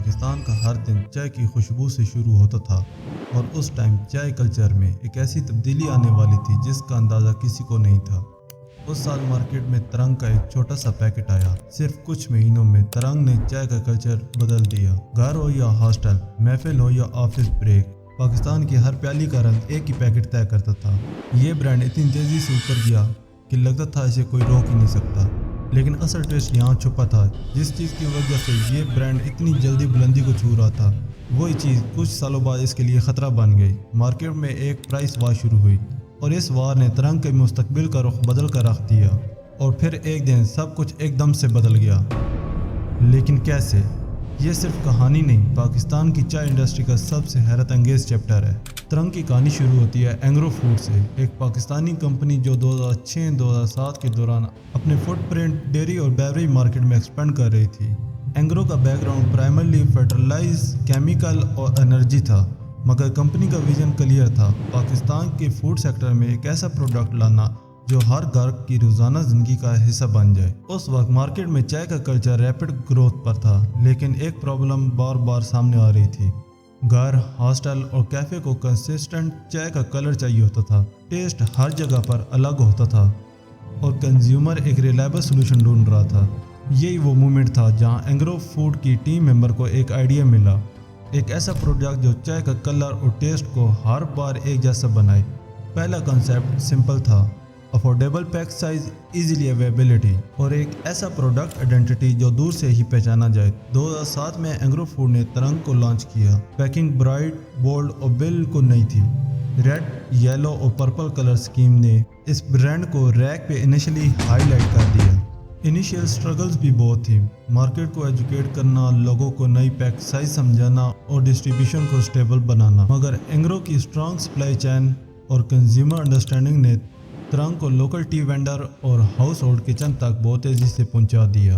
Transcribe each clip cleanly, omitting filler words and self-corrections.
پاکستان کا ہر دن چائے کی خوشبو سے شروع ہوتا تھا اور اس ٹائم چائے کلچر میں ایک ایسی تبدیلی آنے والی تھی جس کا اندازہ کسی کو نہیں تھا۔ اس سال مارکیٹ میں ترنگ کا ایک چھوٹا سا پیکٹ آیا۔ صرف کچھ مہینوں میں ترنگ نے چائے کا کلچر بدل دیا۔ گھر ہو یا ہاسٹل، محفل ہو یا آفس بریک، پاکستان کی ہر پیالی کا رنگ ایک ہی پیکٹ طے کرتا تھا۔ یہ برانڈ اتنی تیزی سے اتر گیا کہ لگتا تھا اسے کوئی روک ہی نہیں سکتا، لیکن اصل ٹوسٹ یہاں چھپا تھا۔ جس چیز کی وجہ سے یہ برانڈ اتنی جلدی بلندی کو چھو رہا تھا، وہی چیز کچھ سالوں بعد اس کے لیے خطرہ بن گئی۔ مارکیٹ میں ایک پرائس وار شروع ہوئی اور اس وار نے ترنگ کے مستقبل کا رخ بدل کر رکھ دیا، اور پھر ایک دن سب کچھ ایک دم سے بدل گیا۔ لیکن کیسے؟ یہ صرف کہانی نہیں، پاکستان کی چائے انڈسٹری کا سب سے حیرت انگیز چیپٹر ہے۔ ترنگ کی کہانی شروع ہوتی ہے اینگرو فوڈ سے، ایک پاکستانی کمپنی جو 2006-2007 کے دوران اپنے فٹ پرنٹ ڈیری اور بیوریج مارکیٹ میں ایکسپینڈ کر رہی تھی۔ اینگرو کا back ground primarily fertilise, chemical اور انرجی تھا، مگر کمپنی کا ویژن کلیئر تھا: پاکستان کے فوڈ سیکٹر میں ایک ایسا پروڈکٹ لانا جو ہر گھر کی روزانہ زندگی کا حصہ بن جائے۔ اس وقت مارکیٹ میں چائے کا کلچر ریپڈ گروتھ پر تھا، لیکن ایک پرابلم بار بار سامنے آ رہی تھی۔ گھر، ہاسٹل اور کیفے کو کنسسٹنٹ چائے کا کلر چاہیے ہوتا تھا، ٹیسٹ ہر جگہ پر الگ ہوتا تھا، اور کنزیومر ایک ریلائبل سولوشن ڈھونڈ رہا تھا۔ یہی وہ مومنٹ تھا جہاں اینگرو فوڈ کی ٹیم ممبر کو ایک آئیڈیا ملا، ایک ایسا پروڈکٹ جو چائے کا کلر اور ٹیسٹ کو ہر بار ایک جیسا بنائے۔ پہلا کنسیپٹ سمپل تھا: affordable pack size, easily availability, اور ایک ایسا پروڈکٹ آئیڈینٹی جو دور سے ہی پہچانا جائے۔ 2007 میں اینگرو فوڈ نے ترنگ کو لانچ کیا۔ پیکنگ برائٹ، بولڈ اور بالکل نئی تھی۔ ریڈ، یلو اور پرپل کلر اسکیم نے اس برانڈ کو ریک پہ انیشلی ہائی لائٹ کر دیا۔ انیشیل سٹرگلز بھی بہت تھی: مارکیٹ کو ایجوکیٹ کرنا، لوگوں کو نئی پیک سائز سمجھانا اور ڈسٹریبیوشن کو اسٹیبل بنانا۔ مگر اینگرو کی اسٹرانگ سپلائی چین اور کنزیومر انڈرسٹینڈنگ نے ترنگ کو لوکل ٹی وینڈر اور ہاؤس ہولڈ کچن تک بہت تیزی سے پہنچا دیا۔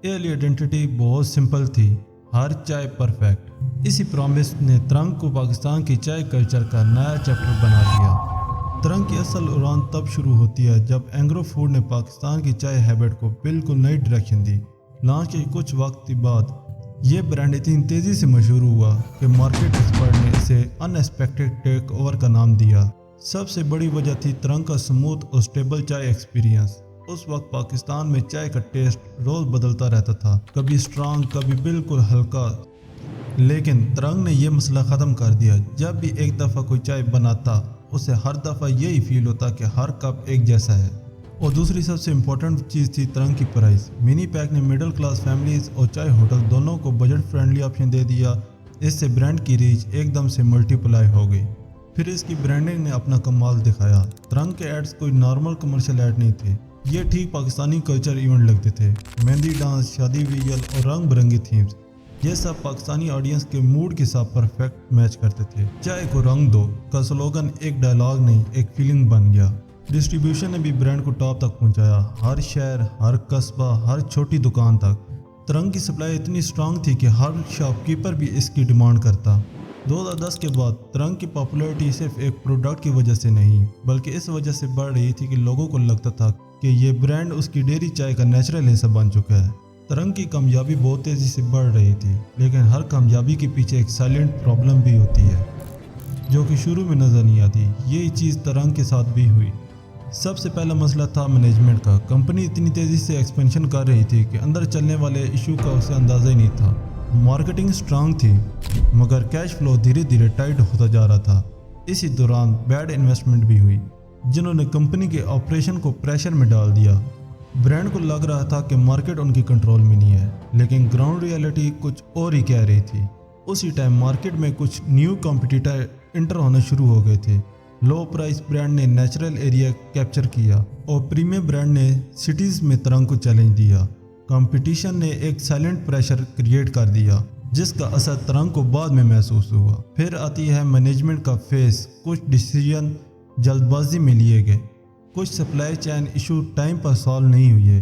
ارلی آئیڈینٹی بہت سمپل تھی: ہر چائے پرفیکٹ۔ اسی پرومس نے ترنگ کو پاکستان کی چائے کلچر کا نیا چیپٹر بنا دیا۔ ترنگ کی اصل اڑان تب شروع ہوتی ہے جب اینگرو فوڈ نے پاکستان کی چائے ہیبٹ کو بالکل نئی ڈائریکشن دی۔ لانچ کے کچھ وقت بعد یہ برانڈ اتنی تیزی سے مشہور ہوا کہ مارکیٹ ایکسپرٹ نے اسے ان ایکسپیکٹڈ ٹیک اوور کا نام دیا۔ سب سے بڑی وجہ تھی ترنگ کا سموتھ اور اسٹیبل چائے ایکسپیرینس۔ اس وقت پاکستان میں چائے کا ٹیسٹ روز بدلتا رہتا تھا، کبھی اسٹرانگ، کبھی بالکل ہلکا، لیکن ترنگ نے یہ مسئلہ ختم کر دیا۔ جب بھی ایک دفعہ کوئی چائے بناتا، اسے ہر دفعہ یہی فیل ہوتا کہ ہر کپ ایک جیسا ہے۔ اور دوسری سب سے امپورٹنٹ چیز تھی ترنگ کی پرائس۔ منی پیک نے مڈل کلاس فیملیز اور چائے ہوٹل دونوں کو بجٹ فرینڈلی آپشن دے دیا۔ اس سے برانڈ کی ریچ ایک دم سے ملٹی پلائی ہو گئی۔ پھر اس کی برانڈنگ نے اپنا کمال دکھایا۔ ترنگ کے ایڈز کوئی نارمل کمرشل ایڈ نہیں تھے، یہ ٹھیک پاکستانی کلچر ایونٹ لگتے تھے۔ مہندی ڈانس، شادی ویژول اور رنگ برنگی تھیمز، یہ سب پاکستانی آڈینس کے موڈ کے ساتھ پرفیکٹ میچ کرتے تھے۔ چائے کو رنگ دو کا سلوگن ایک ڈائلاگ نہیں، ایک فیلنگ بن گیا۔ ڈسٹریبیوشن نے بھی برانڈ کو ٹاپ تک پہنچایا، ہر شہر، ہر قصبہ، ہر چھوٹی دکان تک۔ ترنگ کی سپلائی اتنی اسٹرانگ تھی کہ ہر شاپ کیپر بھی اس کی ڈیمانڈ کرتا۔ 2010 کے بعد ترنگ کی پاپولیرٹی صرف ایک پروڈکٹ کی وجہ سے نہیں، بلکہ اس وجہ سے بڑھ رہی تھی کہ لوگوں کو لگتا تھا کہ یہ برانڈ اس کی ڈیری چائے کا نیچرل حصہ بن چکا ہے۔ ترنگ کی کامیابی بہت تیزی سے بڑھ رہی تھی، لیکن ہر کامیابی کے پیچھے ایک سائلنٹ پرابلم بھی ہوتی ہے جو کہ شروع میں نظر نہیں آتی۔ یہی چیز ترنگ کے ساتھ بھی ہوئی۔ سب سے پہلا مسئلہ تھا مینجمنٹ کا۔ کمپنی اتنی تیزی سے ایکسپینشن کر رہی تھی کہ اندر چلنے والے ایشو کا اسے اندازہ ہی نہیں تھا۔ مارکیٹنگ اسٹرانگ تھی، مگر کیش فلو دھیرے دھیرے ٹائٹ ہوتا جا رہا تھا۔ اسی دوران بیڈ انویسٹمنٹ بھی ہوئی، جنہوں نے کمپنی کے آپریشن کو پریشر میں ڈال دیا۔ برانڈ کو لگ رہا تھا کہ مارکیٹ ان کی کنٹرول میں نہیں ہے، لیکن گراؤنڈ ریئلٹی کچھ اور ہی کہہ رہی تھی۔ اسی ٹائم مارکیٹ میں کچھ نیو کمپٹیٹر انٹر ہونا شروع ہو گئے تھے۔ لو پرائس برانڈ نے نیچرل ایریا کیپچر کیا، اور پریمیم برانڈ نے سٹیز میں ترنگ کو چیلنج دیا۔ کمپٹیشن نے ایک سائلنٹ پریشر کریٹ کر دیا، جس کا اثر ترنگ کو بعد میں محسوس ہوا۔ پھر آتی ہے مینجمنٹ کا فیس۔ کچھ ڈیسیژن جلد بازی میں لیے گئے، کچھ سپلائی چین ایشو ٹائم پر سالو نہیں ہوئے،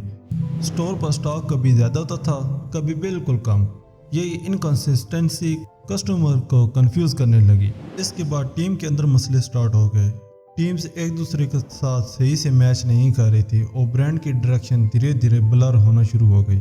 اسٹور پر سٹاک کبھی زیادہ ہوتا تھا، کبھی بالکل کم۔ یہی انکنسسٹنسی کسٹمر کو کنفیوز کرنے لگی۔ اس کے بعد ٹیم کے اندر مسئلے سٹارٹ ہو گئے۔ ٹیمز ایک دوسرے کے ساتھ صحیح سے میچ نہیں کر رہی تھی، اور برانڈ کی ڈائریکشن دھیرے دھیرے بلر ہونا شروع ہو گئی۔